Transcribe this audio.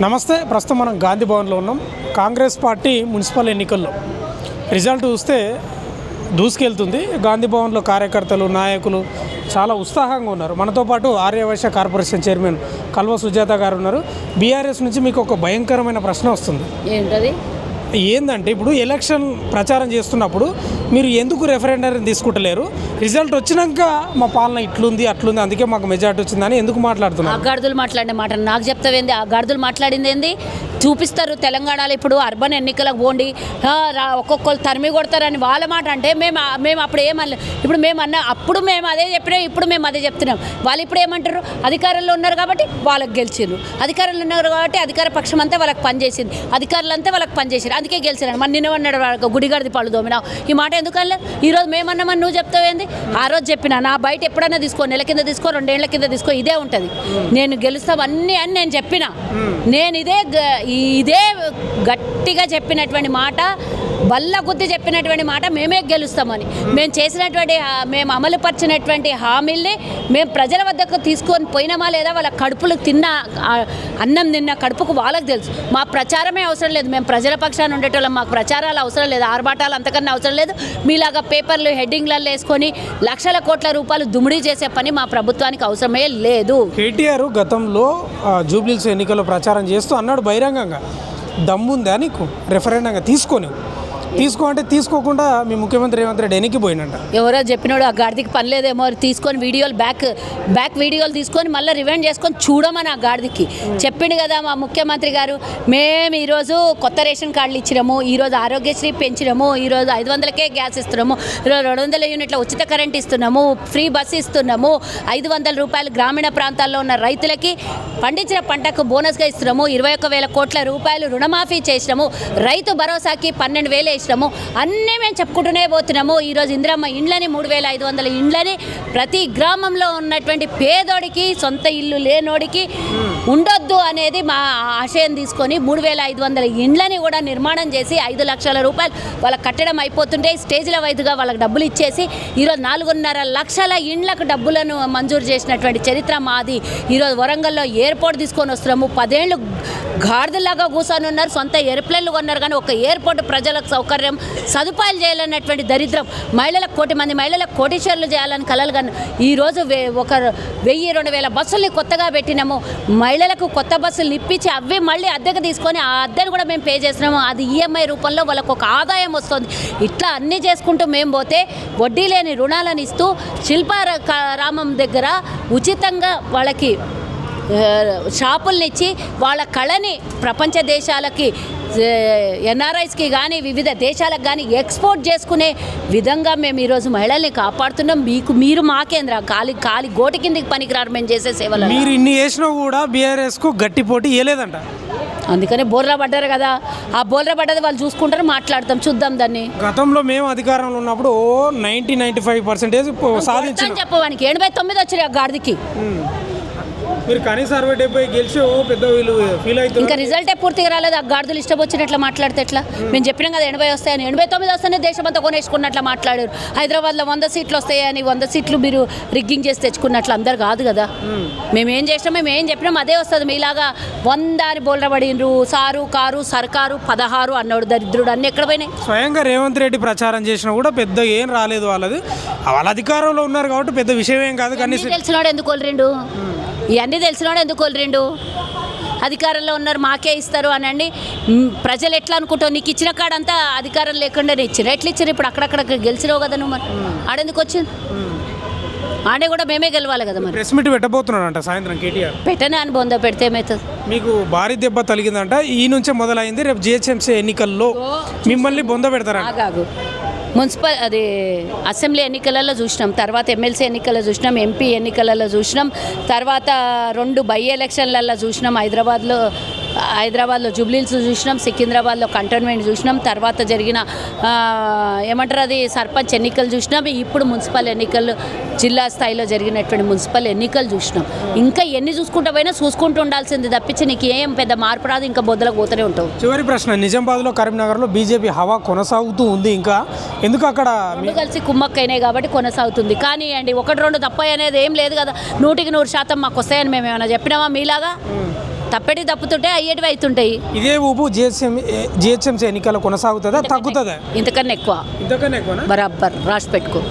నమస్తే. ప్రస్తుతం మనం గాంధీ భవన్లో ఉన్నాం. కాంగ్రెస్ పార్టీ మున్సిపల్ ఎన్నికల్లో రిజల్ట్ చూస్తే దూసుకెళ్తుంది. గాంధీ భవన్లో కార్యకర్తలు, నాయకులు చాలా ఉత్సాహంగా ఉన్నారు. మనతో పాటు ఆర్యవైశ్య కార్పొరేషన్ చైర్మన్ కల్వ సుజాత గారు ఉన్నారు. బీఆర్ఎస్ నుంచి మీకు ఒక భయంకరమైన ప్రశ్న వస్తుంది. ఏంటది? ఏంటంటే ఇప్పుడు ఎలక్షన్ ప్రచారం చేస్తున్నప్పుడు మీరు ఎందుకు రెఫరెండర్ని తీసుకుంటలేరు? రిజల్ట్ వచ్చినాక మా పాలన ఇట్లుంది అట్లుంది, అందుకే మాకు మెజార్టీ వచ్చిందని ఎందుకు మాట్లాడుతున్నారు? ఆ గాడిదలు మాట్లాడిన మాట నాకు చెప్తావేంది? ఆ గాడిదలు మాట్లాడింది ఏంది? చూపిస్తారు తెలంగాణలో ఇప్పుడు అర్బన్ ఎన్నికలకు పోండి, ఒక్కొక్కరు తరిమి కొడతారని వాళ్ళ మాట. అంటే మేము అప్పుడు ఏమన్నా, ఇప్పుడు మేము అప్పుడు మేము అదే చెప్పినాం, ఇప్పుడు మేము అదే చెప్తున్నాం. వాళ్ళు ఇప్పుడు ఏమంటారు? అధికారంలో ఉన్నారు కాబట్టి వాళ్ళకి గెలిచిండ్రు, అధికారంలో ఉన్నారు కాబట్టి అధికార పక్షం అంతా వాళ్ళకి పనిచేసింది, అధికారులంతా వాళ్ళకి పనిచేసారు, అందుకే గెలిచినాడు. మన నిన్నవన్నాడు గుడిగాడిది పళ్ళు దోమినా. ఈ మాట ఎందుకల్లా ఈరోజు మేమన్నామని నువ్వు చెప్తావేంది? ఆ రోజు చెప్పినా నా బయట ఎప్పుడైనా తీసుకో, నెల కింద తీసుకో, 2 ఏళ్ల కింద తీసుకో, ఇదే ఉంటుంది. నేను గెలుస్తాం అన్నీ అని నేను చెప్పిన. నేను ఇదే గట్టిగా చెప్పినటువంటి మాట, బల్ల గుద్ది చెప్పినటువంటి మాట, మేమే గెలుస్తామని. మేము అమలుపరిచినటువంటి హామీల్ని మేము ప్రజల వద్దకు తీసుకొని పోయినామా లేదా, వాళ్ళ కడుపులు అన్నం తిన్న కడుపుకు వాళ్ళకి తెలుసు. మా ప్రచారమే అవసరం లేదు. మేము ప్రజల పక్షాన ఉండేటోళ్ళం. మాకు ప్రచారాలు అవసరం లేదు, ఆర్భాటాలు అంతకన్నా అవసరం లేదు. మీలాగా పేపర్లు హెడ్డింగ్లలో వేసుకొని లక్షల కోట్ల రూపాయలు దుమిడీ చేసే పని మా ప్రభుత్వానికి అవసరమే లేదు. కేటీఆర్ గతంలో జూబ్లీహిల్స్ ఎన్నికల్లో ప్రచారం చేస్తూ అన్నాడు బహిరంగంగా, దమ్ముందా నీకు రెఫరెండంగా తీసుకో తీసుకోకుండా మీ ముఖ్యమంత్రి రేవంత్ రెడ్డి ఎన్నికి పోయినంట. ఎవరో చెప్పినాడు, ఆ గాడిదికి పని లేదేమో, తీసుకొని వీడియోలు బ్యాక్ వీడియోలు తీసుకొని మళ్ళీ రివైండ్ చేసుకొని చూడమని ఆ గాడిదికి చెప్పిండు కదా మా ముఖ్యమంత్రి గారు. మేము ఈరోజు కొత్త రేషన్ కార్డులు ఇచ్చినాము, ఈరోజు ఆరోగ్యశ్రీ పెంచినాము, ఈరోజు 500కే గ్యాస్ ఇస్తున్నాము, ఈరోజు 200 యూనిట్ల ఉచిత కరెంట్ ఇస్తున్నాము, ఫ్రీ బస్సు ఇస్తున్నాము, 500 రూపాయలు గ్రామీణ ప్రాంతాల్లో ఉన్న రైతులకి పండించిన పంటకు బోనస్గా ఇస్తున్నాము, 21,000 కోట్ల రూపాయలు రుణమాఫీ చేసినాము, రైతు భరోసాకి 12,000 ఇష్టము, అన్నీ మేము చెప్పుకుంటూనే పోతున్నాము. ఈరోజు ఇందిరమ్మ ఇండ్లని 3,500 ఇండ్లని ప్రతి గ్రామంలో ఉన్నటువంటి పేదోడికి, సొంత ఇల్లు లేనోడికి ఉండొద్దు అనేది మా ఆశయం తీసుకొని 3,500 ఇండ్లని కూడా నిర్మాణం చేసి 5 లక్షల రూపాయలు వాళ్ళకి కట్టడం అయిపోతుంటే స్టేజ్ల వైదుగా వాళ్ళకి డబ్బులు ఇచ్చేసి ఈరోజు 4.5 లక్షల ఇండ్లకు డబ్బులను మంజూరు చేసినటువంటి చరిత్ర మాది. ఈరోజు వరంగల్లో ఎయిర్పోర్ట్ తీసుకొని వస్తున్నాము. 10 ఏళ్ళు గాడిదలాగా కూర్చొని ఉన్నారు, సొంత ఎయిర్ప్లేన్లు కొన్నారు, కానీ ఒక ఎయిర్పోర్ట్ ప్రజలకు సౌకర్యం సదుపాయాలు చేయాలన్నటువంటి దరిద్రం. మహిళలకు 1 కోటి మంది మహిళలకు కోటీశ్వర్లు చేయాలని కలలు కన్నా ఈరోజు 1,000-2,000 బస్సుల్ని కొత్తగా పెట్టినాము. మహిళలకు కొత్త బస్సులు ఇప్పించి అవి మళ్ళీ అద్దెకు తీసుకొని ఆ అద్దెను కూడా మేము పే చేస్తున్నాము. అది ఈఎంఐ రూపంలో వాళ్ళకు ఒక ఆదాయం వస్తుంది. ఇట్లా అన్నీ చేసుకుంటూ మేము పోతే వడ్డీ లేని రుణాలను ఇస్తూ శిల్పారామం దగ్గర ఉచితంగా వాళ్ళకి షాపుల్నిచ్చి వాళ్ళ కళని ప్రపంచ దేశాలకి, ఎన్ఆర్ఐస్కి కానీ వివిధ దేశాలకు కానీ ఎక్స్పోర్ట్ చేసుకునే విధంగా మేము ఈరోజు మహిళల్ని కాపాడుతున్నాం. మీరు మాకేంద్ర కాలి గోటి కిందకి పనికిరారు మేము చేసే సేవలు. మీరు ఇన్ని చేసినా కూడా బీఆర్ఎస్కు గట్టి పోటీ ఇవ్వలేదంట. అందుకనే బోర్రా పడ్డారు కదా. ఆ బోర్రా పడ్డది వాళ్ళు చూసుకుంటారు, మాట్లాడతాం, చూద్దాం దాన్ని. గతంలో మేము అధికారంలో ఉన్నప్పుడు 90-95% సాధించాం. చెప్పవానికి 89 వచ్చారు ఆ గాడిదికి. మీరు కనీసం 60-70 గెలిచి పెద్ద వీళ్ళు ఫీల్ అవుతారు. ఇంకా రిజల్టే పూర్తిగా రాలేదు. ఆ గాడిదలు ఇష్టం వచ్చినట్లు మాట్లాడితే ఎట్లా? మేము చెప్పినాం కదా 80 వస్తాయని. 89 వస్తేనే దేశమంతా కొనేసుకున్నట్లు మాట్లాడారు. హైదరాబాద్లో 100 సీట్లు వస్తాయని 100 సీట్లు మీరు రిగ్గింగ్ చేసి తెచ్చుకున్నట్లు అందరు కాదు కదా. మేము ఏం చేసినాం, మేము ఏం చెప్పినాం అదే వస్తుంది. మీలాగా 100 అని బోల్రబడిండ్రు, సారు కారు సర్కారు 16 అన్నాడు దరిద్రుడు. అన్నీ ఎక్కడ పోయినాయి? స్వయంగా రేవంత్ రెడ్డి ప్రచారం చేసినా కూడా పెద్ద ఏం రాలేదు. వాళ్ళ అధికారంలో ఉన్నారు కాబట్టి పెద్ద విషయం ఏం కాదు. కానీ తెలిసినాడు ఎందుకు కోల్రిండు? ఇవన్నీ తెలిసినాడు ఎందుకు కోల్రిండు? అధికారంలో ఉన్నారు మాకే ఇస్తారు అనండి. ప్రజలు ఎట్లా అనుకుంటావు? నీకు ఇచ్చిన కాడంతా అధికారం లేకుండానే ఇచ్చారు. ఎట్లా ఇచ్చారు? ఇప్పుడు అక్కడక్కడ గెలిచినావు కదా నువ్వు. మరి ఆడెందుకు వచ్చింది? ఆడే కూడా మేమే గెలవాలి కదా. మరి ప్రెస్ మీట్ పెట్టబోతున్నాడంట సాయంత్రం కేటీఆర్. పెట్టనే అని బొంద పెడితే ఏమవుతుంది? మీకు భారీ దెబ్బ తగిలిందంట. ఈ నుంచే మొదలైంది. రేపు జిహెచ్ఎంసీ ఎన్నికల్లో మిమ్మల్ని బొంద పెడతారంట. అది అసెంబ్లీ ఎన్నికలలో చూసినాం, తర్వాత ఎమ్మెల్సీ ఎన్నికల్లో చూసినాం, ఎంపీ ఎన్నికలలో చూసినాం, తర్వాత 2 బై ఎలక్షన్లలో చూసినాం. హైదరాబాద్లో జూబ్లీహిల్స్ చూసినాం, సికింద్రాబాద్లో కంటోన్మెంట్ చూసినాం, తర్వాత జరిగిన ఏమంటారు అది సర్పంచ్ ఎన్నికలు చూసినాం, ఇప్పుడు మున్సిపల్ ఎన్నికలు జిల్లా స్థాయిలో జరిగినటువంటి మున్సిపల్ ఎన్నికలు చూసినాం. ఇంకా ఎన్ని చూసుకుంటూ పోయినా చూసుకుంటూ ఉండాల్సింది తప్పించి నీకు ఏం పెద్ద మార్పు రాదు. ఇంకా బొద్దలకు పోతూనే ఉంటావు. చివరి ప్రశ్న, నిజామాబాద్లో కరీంనగర్లో బీజేపీ హవా కొనసాగుతూ ఉంది. ఇంకా ఎందుకు అక్కడ కలిసి కుమ్మక్కైనాయి కాబట్టి కొనసాగుతుంది. కానీ అండి 1-2 తప్ప అనేది ఏం లేదు కదా. 100% మాకు వస్తాయని మేము ఏమైనా చెప్పినామా? మీలాగా తప్పటి తప్పుతుంటే అయ్యేటివి అవుతుంటాయి. ఇదే ఊపు జిహెచ్ఎంసీ ఎన్నికలు కొనసాగుతుందా, తగ్గుతుందా? ఇంతకన్నా ఎక్కువ ఇంతకన్నా ఎక్కువ బరాబర్ రాసి పెట్టుకో.